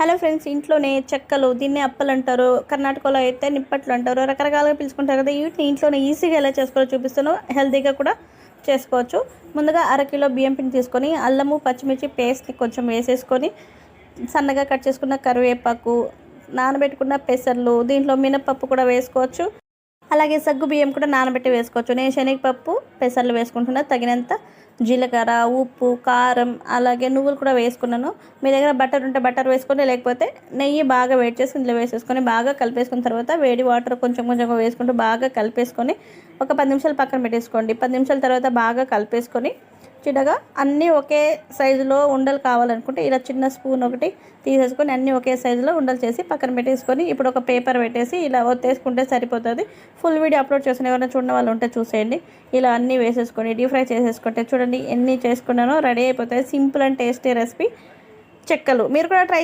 Hello friends, ఇంట్లోనే చెక్కలు, దీన్ని అప్పలు అంటారు, కర్ణాటకలో అయితే నిప్పట్లు అంటారు, రకరకాలుగా పిలుచుకుంటారు కదా. వీటిని ఇంట్లోనే ఈజీగా ఎలా చేసుకోవాలో చూపిస్తాను. హెల్తీగా కూడా చేసుకోవచ్చు. ముందుగా అరకిలో బియ్యం పిండి తీసుకొని అల్లము పచ్చిమిర్చి పేస్ట్ని కొంచెం వేసేసుకొని సన్నగా కట్ చేసుకున్న కరివేపాకు, నానబెట్టుకున్న పెసర్లు, దీంట్లో మినపప్పు కూడా వేసుకోవచ్చు. అలాగే సగ్గు బియ్యం కూడా నానబెట్టి వేసుకోవచ్చు. నేను శనగపప్పు పెసర్లు వేసుకుంటున్నా. తగినంత జీలకర్ర, ఉప్పు, కారం, అలాగే నువ్వులు కూడా వేసుకున్నాను. మీ దగ్గర బటర్ ఉంటే బటర్ వేసుకొని, లేకపోతే నెయ్యి బాగా వేడి చేసి ఇందులో వేసేసుకొని బాగా కలిపేసుకున్న తర్వాత వేడి వాటర్ కొంచెం కొంచెంగా వేసుకుంటూ బాగా కలిపేసుకొని ఒక 10 నిమిషాలు పక్కన పెట్టేసుకోండి. 10 నిమిషాల తర్వాత బాగా కలిపేసుకొని చిన్నగా అన్నీ ఒకే సైజులో ఉండలు కావాలనుకుంటే ఇలా చిన్న స్పూన్ ఒకటి తీసేసుకొని అన్నీ ఒకే సైజులో ఉండలు చేసి పక్కన పెట్టేసుకొని ఇప్పుడు ఒక పేపర్ పెట్టేసి ఇలా ఒత్తేసుకుంటే సరిపోతుంది. ఫుల్ వీడియో అప్లోడ్ చేసిన ఎవరైనా చూడని వాళ్ళు ఉంటే చూసేయండి. ఇలా అన్నీ వేసేసుకొని డీప్ ఫ్రై చేసేసుకుంటే చూడండి ఎన్ని చేసుకున్నానో రెడీ అయిపోతాయి. సింపుల్ అండ్ టేస్టీ రెసిపీ చెక్కలు. మీరు కూడా ట్రై